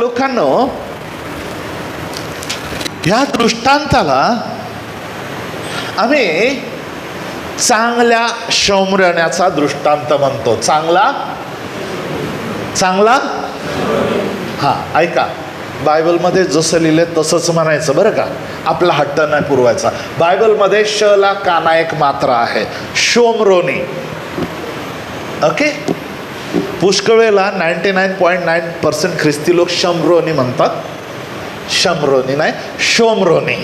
लोकांनो, ह्या दृष्टांताला आम्ही चांगल्या शौर्याचा दृष्टांत म्हणतो. चांगला चांगला हा, ऐका, बायबलमध्ये जसं लिहिलं तसंच म्हणायचं बरं का, आपला हट्ट नाही पुरवायचा. बायबलमध्ये श ला काना एक मात्रा आहे, शोमरोनी. ओके, पुष्कळ वेळेला 99.9% ख्रिस्ती लोक शमरोनी म्हणतात. शमरोनी नाही, शोमरोनी.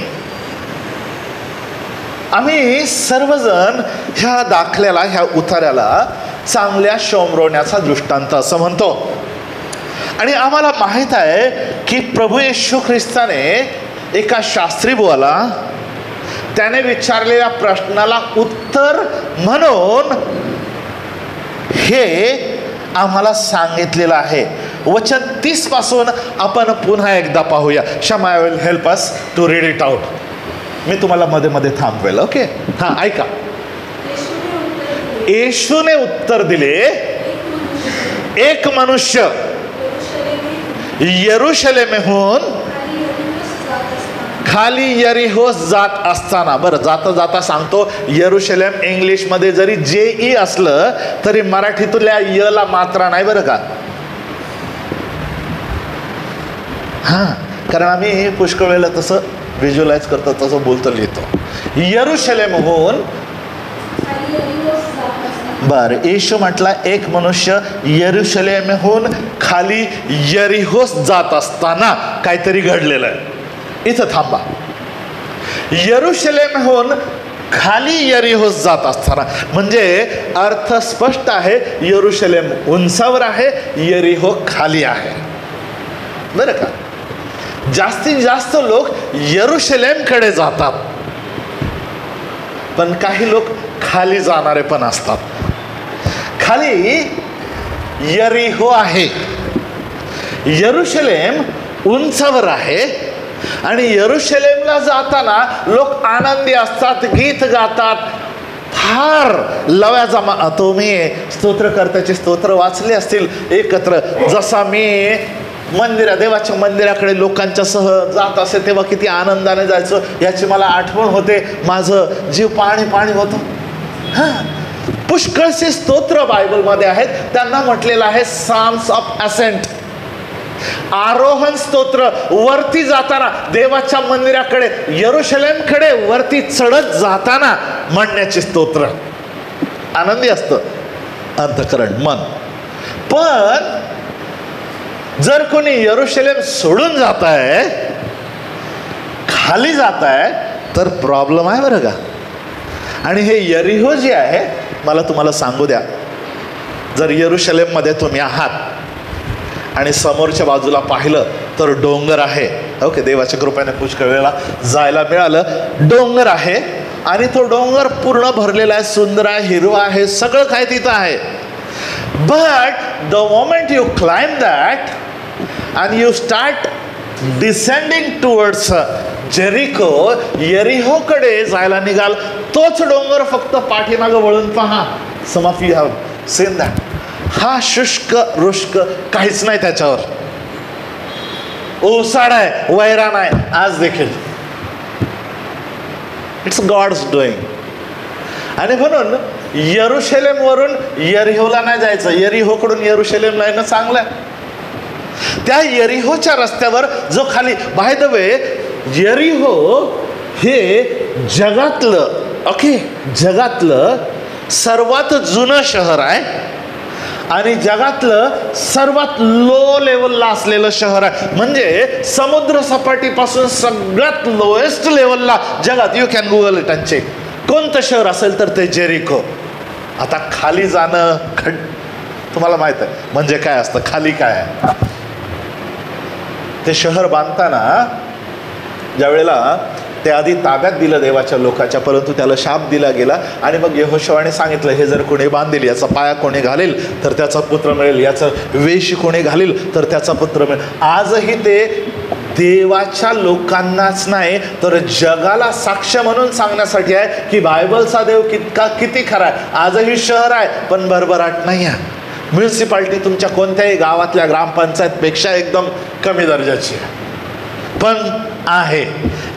आम्ही सर्वजण ह्या दाखल्याला, ह्या उतार्याला चांगल्या शोमरोण्याचा दृष्टांत असं म्हणतो. आणि आम्हाला माहित आहे की प्रभू येशू ख्रिस्ताने एका शास्त्री बुवाला त्याने विचारलेल्या प्रश्नाला उत्तर म्हणून हे आम्हाला सांगितलेलं आहे. वचन 30 पासून आपण पुन्हा एकदा पाहूया. शमाय will help us to read it out. मी तुम्हाला मध्ये मध्ये थांबवेल. ओके, हा, ऐका. येशूने उत्तर दिले, एक मनुष्य यरूशलेमेहून खाली यरिहोस जात असताना. बरं, जाता जाता सांगतो, यरूशलेम इंग्लिशमध्ये जरी JE असलं तरी मराठीतल्या य ला मात्रा नाही बरं का. हा, कारण आम्ही पुष्कळ वेळेला तसं व्हिज्युअलाइज करतो, तसं बोलतो, लिहितो. यरूशलेमहून, बर, येशू म्हटला एक मनुष्य यरूशलेमहून खाली यरिहोस जात असताना काहीतरी घडलेलं आहे. इथं थांबा. यरूशलेमहून खाली यरिहोस जात असताना म्हणजे अर्थ स्पष्ट आहे. यरूशलेम उंचावर आहे, यरिहो खाली आहे. बरं का, जास्तीत जास्त लोक यरूशलेमकडे जातात, पण काही लोक खाली जाणारे पण असतात. खाली यरिहो आहे, यरूशलेम उंचावर आहे. आणि यरूशलेमला जाताना लोक आनंदी असतात, गीत गातात, फार लव्या जमा. तुम्ही स्तोत्रकर्त्याचे स्तोत्र वाचले असतील एकत्र. जसा मी देवाच्या मंदिराकडे लोकांच्या सह जात असे तेव्हा किती आनंदाने जायचं याची मला आठवण होते. माझं जीव पाणी पाणी होतं. हा, पुष्कळसे स्तोत्र बायबलमध्ये आहेत. त्यांना म्हटलेलं आहे साम्स ऑफ असेंट, आरोहण स्तोत्र. वरती जाताना देवाच्या मंदिराकडे, यरूशलेमकडे वरती चढत जाताना म्हणण्याचे स्तोत्र. आनंदी असतं अंतःकरण, मन. पण जर कोणी यरूशलेम सोडून जात आहे, खाली जात आहे, तर प्रॉब्लेम आहे बरं का. आणि हे यरिहो जे आहे, मला तुम्हाला सांगू द्या, जर यरूशलेममध्ये तुम्ही आहात आणि समोरच्या बाजूला पाहिलं तर डोंगर आहे. ओके, देवाच्या कृपेने पुष्कळ वेळेला जायला मिळालं. डोंगर आहे आणि तो डोंगर पूर्ण भरलेला आहे, सुंदर आहे, हिरवा आहे, सगळं काय तिथं आहे. But the moment you climb that and you start descending towards Jericho, यरिहोकडे जायला निघाल, तोच डोंगर फक्त पाठीमागं वळून पहा. Some of you have seen that. हा शुष्क रुष्क, काहीच नाही त्याच्यावर. ओसाड आहे, वैराण आहे आज देखील. It's God's doing. आणि म्हणून यरूशलेम वरून यरिहोला नाही जायचं, यरिहोकडून यरूशलेमला येणं चांगलं आहे. त्या यरिहोच्या रस्त्यावर जो खाली, बाय द वे, यरिहो हे जगातलं, ओके, जगातलं सर्वात जुनं शहर आहे आणि जगातलं सर्वात लो लेवलला असलेलं शहर आहे. म्हणजे समुद्र सपाटीपासून सगळ्यात लोएस्ट लेवलला जगात, you can google it and check, कोणतं शहर असेल तर ते जेरिको. आता खाली जाणं, तुम्हाला माहित आहे म्हणजे काय असतं, खाली काय आहे. ते शहर बांधताना ज्या वेळेला ते आधी ताब्यात दिलं देवाच्या लोकांच्या, परंतु त्याला शाप दिला गेला. आणि मग यहोशुआने सांगितलं, हे जर कोणी बांधेल, याचा पाया कोणी घालेल तर त्याचा पुत्र मिळेल, याचं वेश कोणी घालेल तर त्याचा पुत्र मिळेल. आजही ते देवाच्या लोकांनाच नाही तर जगाला साक्ष म्हणून सांगण्यासाठी आहे की बायबलचा देव किती खरा आहे. आजही शहर आहे पण भरभराट नाही आहे. म्युन्सिपाल्टी तुमच्या कोणत्याही गावातल्या ग्रामपंचायतपेक्षा एकदम कमी दर्जाची आहे, पण आहे.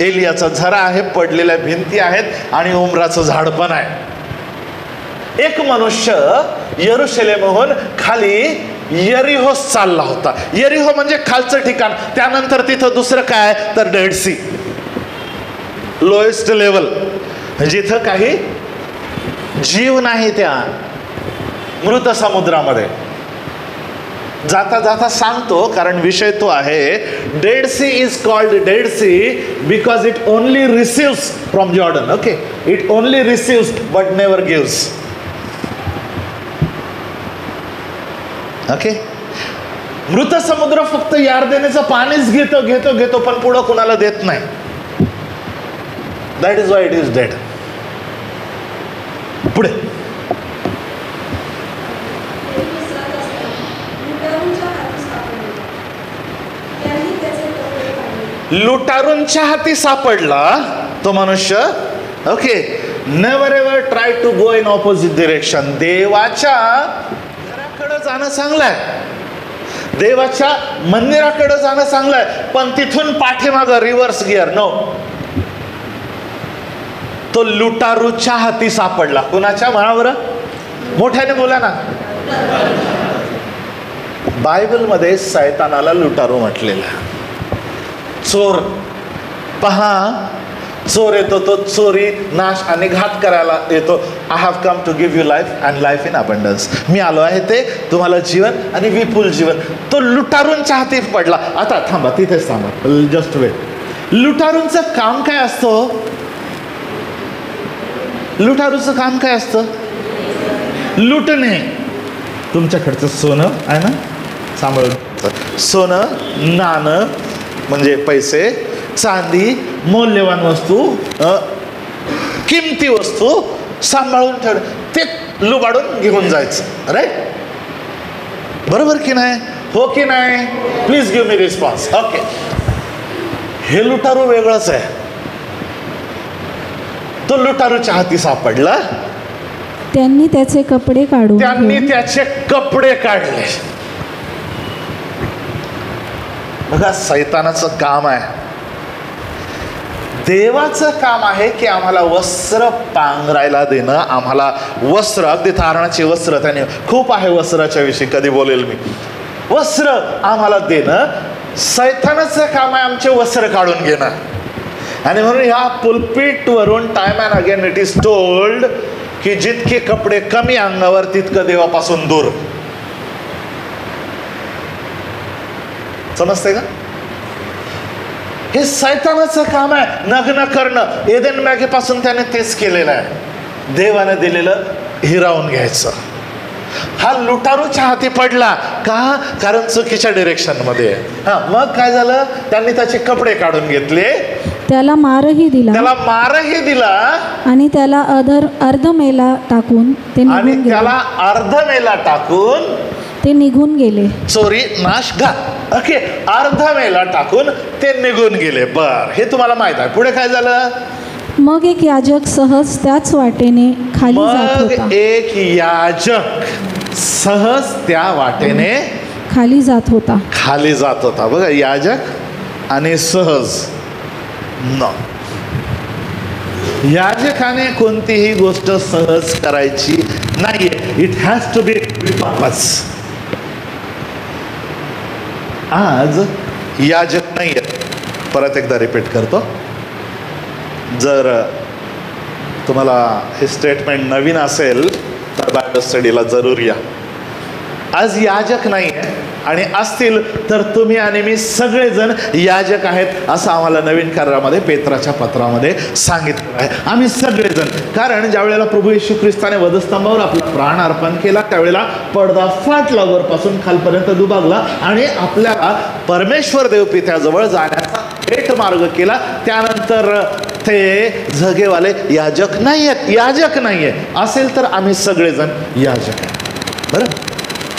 एलियाचा झरा आहे, पडलेल्या भिंती आहेत आणि उमराचं झाड पण आहे. एक मनुष्य यरुशलेमहून खाली यरिहोस चालला होता. यरिहो म्हणजे खालचं ठिकाण. त्यानंतर तिथं दुसरं काय तर डेड सी, लोएस्ट लेवल, जिथं काही जीव नाही, त्या मृत समुद्रामध्ये. जाता जाता सांगतो, कारण विषय तो आहे, Dead Sea is called Dead Sea because it only receives from Jordan. Okay, it only receives but never gives. Okay, मृत समुद्र फक्त यार्देनेचं पाणीच घेतो घेतो घेतो, पण पुढं कुणाला देत नाही. That is why it is dead. पुढे लुटारूंच्या हाती सापडला तो मनुष्य. Okay, never ever try to go in opposite direction. देवाच्या घराकडे जाणं चांगलं आहे, देवाच्या मंदिराकडे जाणं चांगलं आहे, पण तिथून पाठीमागं रिव्हर्स गिअर नो. तो लुटारूच्या हाती सापडला. कुणाच्या म्हणावर? मोठ्याने बोला ना. बायबलमध्ये सैतानाला लुटारू म्हटलेला. चोर, पहा, चोर येतो, तो चोरी, नाश आणि घात करायला येतो. I have come to give you life and life in abundance. मी आलो आहे ते तुम्हाला जीवन आणि विपुल जीवन. तो लुटारूंच्या हाती पडला. आता थांबा, तिथेच थांबा, जस्ट वेट. लुटारूंचं काम काय असतं? लुटारूचं काम काय असतं? लुटणे. तुमच्याकडचं सोनं आहे ना, सांभाळून. सोनं, नाणं म्हणजे पैसे, चांदी, मौल्यवान वस्तू, किमती वस्तू सांभाळून ठेव, ते लुबाडून घेऊन जायचं. राईट? बरोबर की नाही? हो की नाही? Please give me response. Okay, हे लुटारू वेगळंच आहे. तो लुटारूच्या हाती सापडला. त्यांनी त्याचे कपडे काढून, त्यांनी त्याचे कपडे काढले. बघा, सैतानाचं काम आहे. देवाचं काम आहे की आम्हाला वस्त्र पांघरायला देणं, आम्हाला वस्त्र, अगदी तारणाची वस्त्र, त्याने खूप आहे वस्त्राच्या विषयी, कधी बोलेल मी. वस्त्र आम्हाला देणं. सैतानाचं काम आहे आमचे वस्त्र काढून घेणं. आणि म्हणून ह्या पुलपीट वरून time and again it is told की जितके कपडे कमी अंगावर तितकं देवापासून दूर. समजते का? हे सैतानाचं काम आहे, नग्न करणं. एदेन बागेपासून त्याने तेच केलेलं आहे. देवाने दिलेलं हिरावून घ्यायचं. हा लुटारूच्या हाती पडला का? कारण चुकीच्या डिरेक्शन मध्ये. हा, मग काय झालं? त्यांनी त्याचे कपडे काढून घेतले, त्याला मारही दिला, त्याला मारही दिला, आणि त्याला अर्धमेला टाकून ते निघून गेले. चोरी, नाश, घात. ओके, अर्धमेला टाकून ते निघून गेले. बर, हे तुम्हाला माहित आहे. पुढे काय झालं? मग एक याजक सहज त्याच वाटेने खाली जात होता. मग एक याजक सहज त्या वाटेने खाली जात होता. खाली जात होता. बघा, याजक आणि सहज. न, याजकाने कोणतीही गोष्ट सहज करायची नाहीये. It has to be purpose. आज याजक नाही आहेत. परत एकदा रिपीट करतो, जर तुम्हाला हे स्टेटमेंट नवीन असेल तर बायबल स्टडीला जरूर या. आज याजक नाही आहे, आणि असतील तर तुम्ही आणि मी सगळेजण याजक आहेत असं आम्हाला नवीन करारामध्ये, पेत्राच्या पत्रामध्ये सांगितलं आहे. आम्ही सगळेजण. कारण ज्या वेळेला प्रभू येशू ख्रिस्ताने वधस्तंभावर आपला प्राण अर्पण केला, त्यावेळेला पडदा फाटला, वरपासून खालपर्यंत दुभागला, आणि आपल्याला परमेश्वर देवपित्याजवळ जाण्याचा थेट मार्ग केला. त्यानंतर ते झगेवाले याजक नाही आहेत. याजक नाही आहे. असेल तर आम्ही सगळेजण याजक आहे. बरं,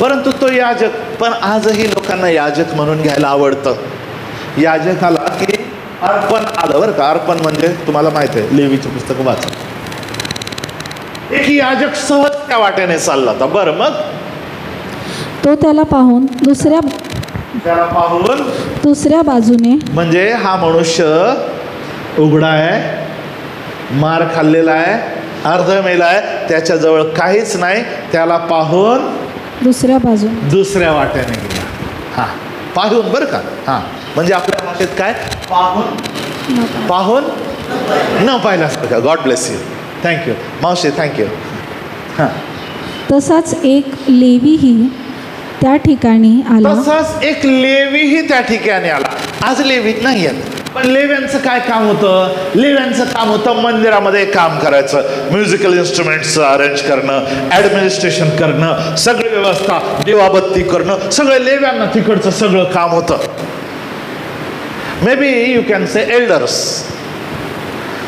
परंतु तो याजक, पण आजही लोकांना याजक म्हणून घ्यायला आवडतं. याजकाला की अर्पण आलं. बरं का, अर्पण म्हणजे तुम्हाला माहित आहे, लेवीचं पुस्तक वाचा. एक याजक सहज त्या वाटेने चालला होता. बरं, मग तो त्याला पाहून त्याला पाहून दुसऱ्या बाजूने, म्हणजे हा मनुष्य उघडा आहे, मार खाल्लेला आहे, अर्ध मेला आहे, त्याच्याजवळ काहीच नाही, त्याला पाहून दुसऱ्या बाजूने दुसऱ्या वाट्याने गेला. हा, पाहून बरं का. हा, म्हणजे आपल्या भाषेत काय, पाहून न पाहिल्यासारखं. God bless you. थँक्यू मावशी, थँक्यू. हां, तसाच एक लेवीही त्या ठिकाणी आला. तसाच एक लेवीही त्या ठिकाणी आला. आज लेवी नाही आहेत, पण लेव्यांचं काय काम होतं? लेव्यांचं काम होतं मंदिरामध्ये काम करायचं, म्युझिकल इन्स्ट्रुमेंट्स अरेंज करणं, ॲडमिनिस्ट्रेशन करणं, सगळी व्यवस्था, दिवाबत्ती करणं, सगळं लेव्यांना तिकडचं सगळं काम होतं. May be you can say elders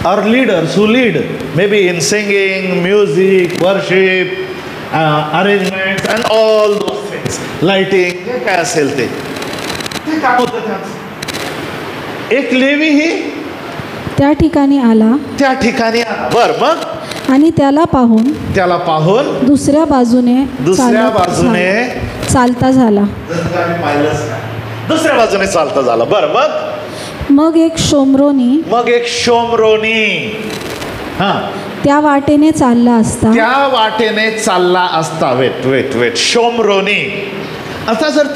or leaders who lead maybe in singing, music, worship, arrangements and all those things, lighting, जे काय असेल ते काम होतं त्यांचं. एक लेवी ही त्या ठिकाणी आला. त्या ठिकाणी आला. बर, मग आणि त्याला पाहून दुसऱ्या बाजूने चालता झाला. दुसऱ्या बाजूने चालता झाला. बर, मग एक शोमरोनी हा त्या वाटेने चालला असता. वेट शोमरोनी. आता जर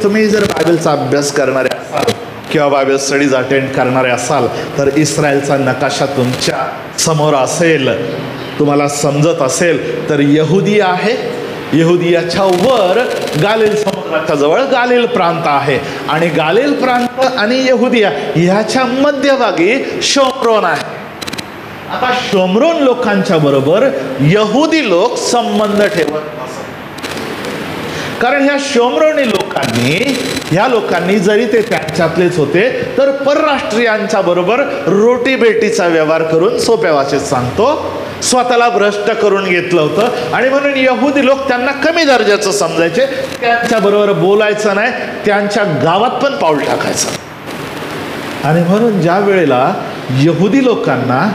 तुम्ही जर बायबलचा अभ्यास करणारे असाल किंवा बायबल स्टडीज अटेंड करणारे असाल तर इस्रायलचा नकाशा तुमच्या समोर असेल, तुम्हाला समजत असेल तर यहुदिया आहे, यहुदियाच्या वर गालिल समुद्राच्या जवळ गालिल प्रांत आहे, आणि गालिल प्रांत आणि यहुदिया ह्याच्या मध्यभागी शोमरोन आहे. आता शोमरोन लोकांच्या बरोबर यहुदी लोक संबंध ठेवत नसत, कारण ह्या लोकांनी जरी ते त्यांच्यातलेच होते तर परराष्ट्रीयांच्या बरोबर रोटी बेटीचा व्यवहार करून, सोप्या भाषेत सांगतो, स्वतःला भ्रष्ट करून घेतलं होतं. आणि म्हणून यहुदी लोक त्यांना कमी दर्जाचं समजायचे, त्यांच्या बरोबर बोलायचं नाही, त्यांच्या गावात पण पाऊल टाकायचं. आणि म्हणून ज्या वेळेला यहुदी लोकांना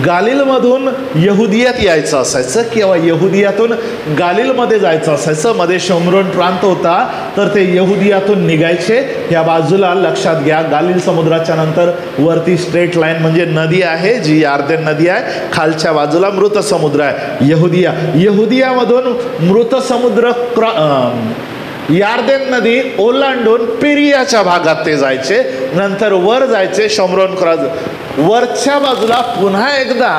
गालिलमधून यहुदियात यायचं असायचं किंवा यहुदियातून गालिलमध्ये जायचं असायचं, मध्ये शोमरोन प्रांत होता, तर ते यहुदियातून निघायचे. या बाजूला लक्षात घ्या, गालिल समुद्राच्या नंतर वरती स्ट्रेट लाईन म्हणजे नदी आहे, जी यार्देन नदी आहे, खालच्या बाजूला मृत समुद्र आहे यहुदियामधून मृत समुद्र यार्देन नदी ओलांडून पिरियाच्या भागात ते जायचे, नंतर वर जायचे शोमरोन क्रॉस, वरच्या बाजूला पुन्हा एकदा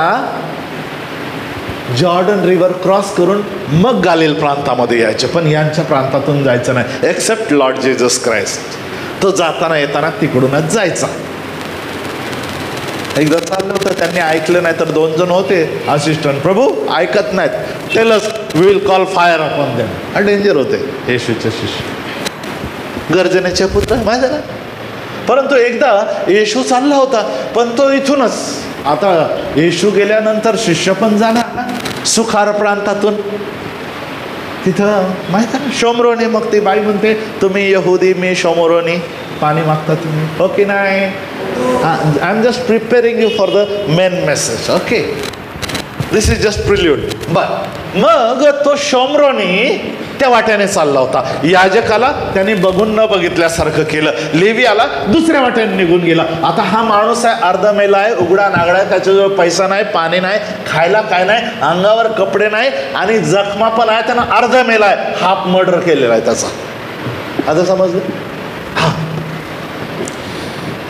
जॉर्डन रिव्हर क्रॉस करून मग गालिल प्रांतामध्ये यायचे. पण यांच्या प्रांतातून जायचं नाही, एक्सेप्ट लॉर्ड जेजस क्राइस्ट. तो जाताना येताना तिकडूनच जायचा. एकदा चाललं होतं, त्यांनी ऐकलं नाही, तर 2 जण होते असिस्टंट, प्रभू ऐकत नाहीत, tell us we will call fire upon them. हा डेंजर होते येशूचे शिष्य, गर्जनेचे पुत्र माहिती ना. परंतु एकदा येशू चालला होता, पण तो इथूनच, आता येशू गेल्यानंतर शिष्य पण जाणार ना सुखार प्रांतातून, तिथं माहित आहे ना शोमरोनी. मग ती बाई म्हणते, तुम्ही यहुदी, मी शोमरोनी, पाणी मागता तुम्ही, हो की नाही? I am just preparing you for the main message. Okay, this is just prelude. मग तो शोमरोनी त्या वाट्याने चालला होता. याजकाला त्याने बघून न बघितल्यासारखं केलं, लेवी आला दुसऱ्या वाट्याने निघून गेला. आता हा माणूस आहे, अर्ध मेला आहे, उघडा नागडा आहे, त्याच्याजवळ पैसा नाही, पाणी नाही, खायला काय नाही, अंगावर कपडे नाही, आणि जखमा पण आहे, त्यानं अर्ध मेला आहे, हाफ मर्डर केलेला आहे त्याचा. आता समजलं?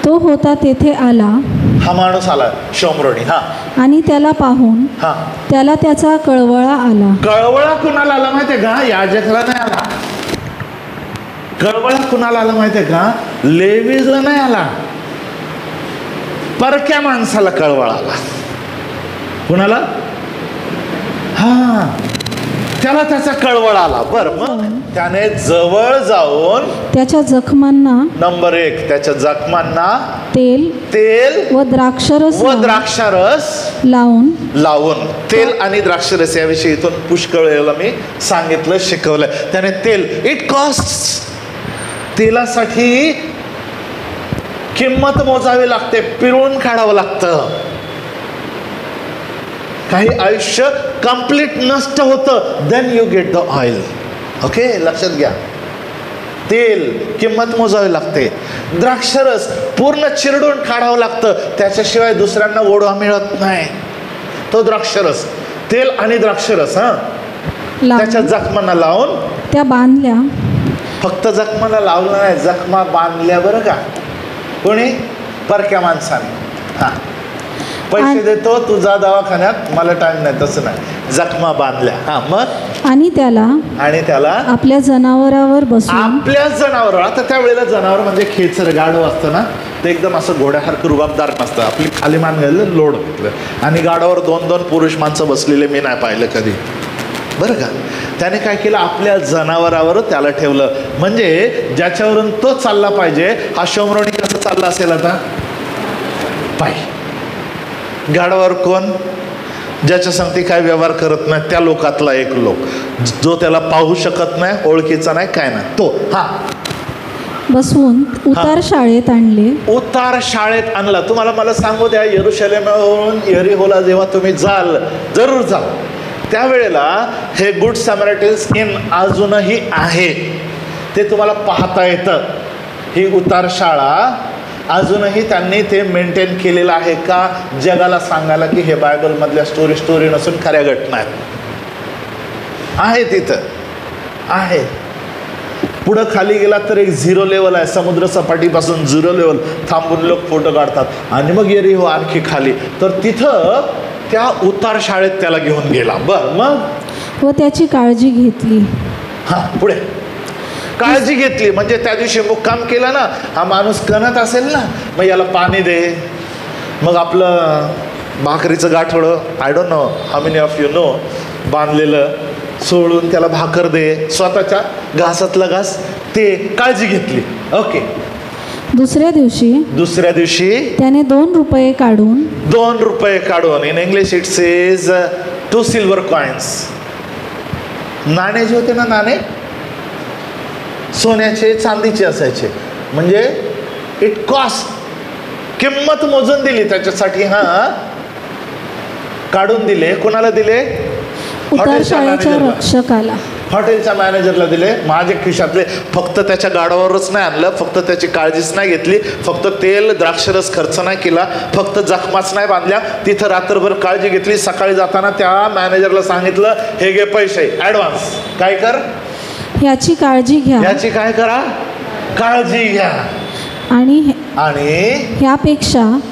तो होता तेथे आला, हा माणूस आला शोमरोनी. हा, आणि त्याला पाहून त्याला त्याचा कळवळा आला. कळवळा कुणाला आला माहितीये का? याजकाला नाही आला. कळवळा कुणाला आला माहितीये का? लेवीला नाही आला, परक्या माणसाला कळवळा आला. कुणाला? हा, त्याला त्याचा कळवळा आला. बरं, मग त्याने जवळ जाऊन त्याच्या जखमांना, नंबर 1, त्याच्या जखमांना तेल व द्राक्षारस लावून तेल आणि द्राक्षरस याविषयी इथून पुष्कळ वेळेला मी सांगितलं, शिकवलं. त्याने तेल, इट कॉस्ट, तेलासाठी किंमत मोजावी लागते, पिळून काढावं लागतं. काही आयुष्य कंप्लीट नष्ट होतं, then you get the oil. Okay, लक्षात घ्या. तेल किंमत मोजावी लागते. द्राक्षरस पूर्ण चिरडून काढावं लागतं, त्याच्याशिवाय दुसऱ्यांना गोडवा मिळत नाही. तो द्राक्षरस, तेल आणि द्राक्षरस त्याच्या जखमांना लावून त्या बांधल्या. फक्त जखमाला लावलं नाही, जखमा बांधल्या बरं का. कोणी? परक्या माणसाने. पैसे देतो, तू जा दवाखान्यात, मला टाइम नाही, तसं नाही. जखमा बांधल्या. मग आणि त्याला आपल्या जनावरावर बसून. आपल्या जनावर. आता त्यावेळेला जनावर म्हणजे खेचर गाढव असतं ना, ते एकदम असं घोड्यासारखं रुबाबदार नसतं. आपली खाली मान घाललं, लोड घेतलं आणि गाडावर 2-2 पुरुष माणसं बसलेले मी नाही पाहिलं कधी, बरं का. त्याने काय केलं? आपल्या जनावरावर त्याला ठेवलं. म्हणजे ज्याच्यावरून तो चालला पाहिजे, हा शोमरोणी कसं चालला असेल आता? पाय. गाडावर कोण? ज्याच्या संगती काय व्यवहार करत नाही, त्या लोकातला एक लोक, जो त्याला पाहू शकत नाही, ओळखीचा नाही, काय नाही, तो. बसवून उतार शाळेत आणले. उतार शाळेत आणला. तुम्हाला मला सांगू द्या, यरुशलेमहून यरीहोला जेव्हा तुम्ही जाल, जरूर जा, त्यावेळेला हे गुड सॅमरिटन्स इन अजूनही आहे. ते तुम्हाला पाहता येतं. ही उतार शाळा अजूनही त्यांनी ते मेंटेन केलेलं आहे का, जगाला सांगायला की हे बायबलमधल्या स्टोरी नसून खऱ्या घटना आहे. तिथं आहे. पुढं खाली गेला तर एक 0 लेवल आहे, समुद्र सपाटीपासून 0 लेवल थांबून लोक फोटो काढतात. आणि मग यरीहो आणखी खाली, तर तिथं त्या उतार शाळेत त्याला घेऊन गेला. मग व त्याची काळजी घेतली. पुढे काळजी घेतली म्हणजे त्या दिवशी मुक्काम केला ना, हा माणूस कणत असेल ना, मग याला पाणी दे. मग आपलं भाकरीचं गाठोडं, I don't know how many of you know, बांधलेलं सोडून त्याला भाकर दे, स्वतःच्या घासातला घास, ते काळजी घेतली. ओके. दुसऱ्या दिवशी त्याने 2 रुपये काढून, in English it says 2 silver coins. नाणे जे होते ना, नाणे सोन्याचे चांदीचे असायचे, म्हणजे इट कॉस्ट, किंमत मोजून दिली त्याच्यासाठी. काढून दिले. कोणाला दिले? हॉटेलच्या मॅनेजरला दिले. माझ्या खिशातले. फक्त त्याच्या गाडावरच नाही आणलं, फक्त त्याची काळजीच नाही घेतली, फक्त तेल द्राक्षरस खर्च नाही केला, फक्त जखमाच नाही बांधल्या, तिथं रात्रभर काळजी घेतली. सकाळी जाताना त्या मॅनेजरला सांगितलं, हे घे पैसे ॲडव्हान्स, काय कर, याची काळजी घ्या, याची काय करा, काळजी घ्या. आणि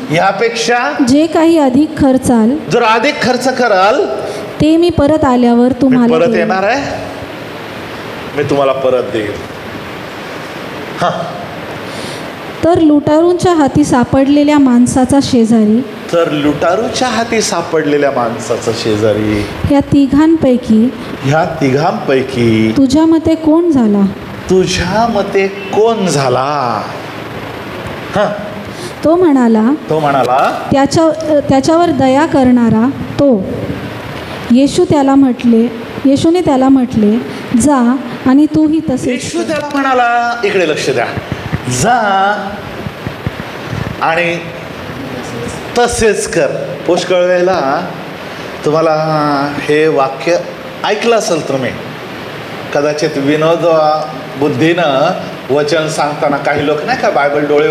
ह्यापेक्षा जे काही अधिक खर्चाल, जर अधिक खर्च कराल, ते मी परत आल्यावर तुम्हाला परत येणार आहे, मी तुम्हाला परत देईल. तर लुटारूंच्या हाती सापडलेल्या माणसाचा शेजारी, ह्या तिघांपैकी तुझ्या मते कोण झाला? तो म्हणाला त्याच्यावर दया करणारा तो. येशूने त्याला म्हटले, जा आणि तूही तसे. येशू त्याला म्हणाला, इकडे लक्ष द्या, जा आणि तसेच कर. पुष्कळ वेळेला तुम्हाला हे वाक्य ऐकलं असेल तुम्ही, कदाचित विनोद बुद्धीनं वचन सांगताना काही लोक नाही का बायबल डोळे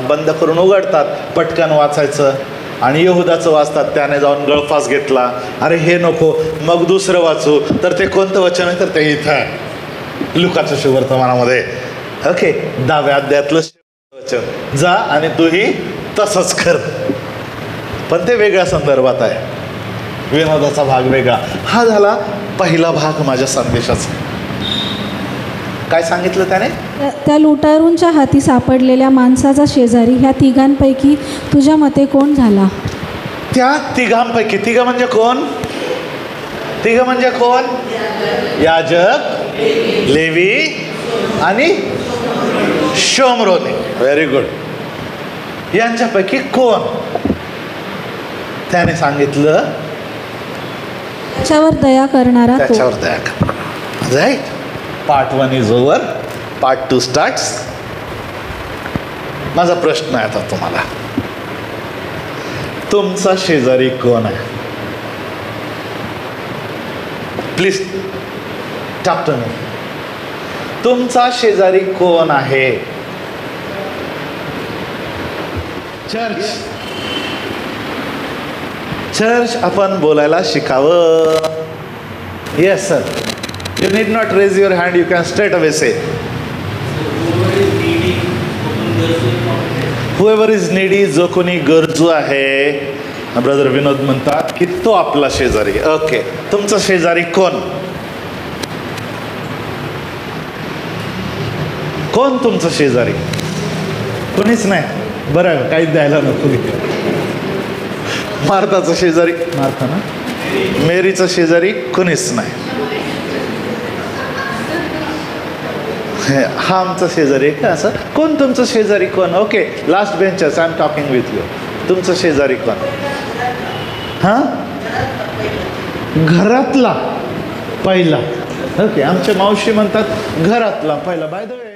बंद करून उघडतात, पटकन वाचायचं, आणि यहुदाचं वाचतात, त्याने जाऊन गळफास घेतला, अरे हे नको, मग दुसरं वाचू, तर ते कोणतं वचन आहे, तर ते इथं आहे लुकाच्या सुवर्तमानामध्ये. ओके, 10व्या अध्यायातलं वचन, जा आणि तूही तसंच कर. पण ते वेगळ्या संदर्भात आहे, विनोदाचा भाग वेगळा. हा झाला पहिला भाग माझ्या संदेशाचा. काय सांगितलं त्याने? त्या लुटारूंच्या हाती सापडलेल्या माणसाचा शेजारी ह्या तिघांपैकी तुझ्या मते कोण झाला? त्या तिघांपैकी, तिघ म्हणजे कोण? याजक, लेवी आणि शोमरोनी. Very good. यांच्यापैकी कोण? त्याने सांगितलं त्याच्यावर दया करणारा. Right. Part 1 is over, part 2 starts. माझा प्रश्न आहे आता तुम्हाला, तुमचा शेजारी कोण आहे? Please talk to me. तुमचा शेजारी कोण आहे? चर्च. चर्च आपण बोलायला शिकावं. Yes sir. You need not raise your hand, you can straight away say. Whoever is needy, जो कोणी गरजू आहे, ब्रदर विनोद म्हणतात की तो आपला शेजारी. ओके, तुमचा शेजारी कोण? कोण तुमचं शेजारी? कोणीच नाही. बरं, काहीच द्यायला नको. मार्ताचा शेजारी मार्था ना, मेरीचा शेजारी कोणीच नाही. हा आमचा शेजारी आहे का? असं कोण तुमचं शेजारी कोण? Okay, last benchers, I am talking with you. तुमचं शेजारी कोण? हां, घरातला पहिला. ओके, आमच्या मावशी म्हणतात घरातला पहिला. By the way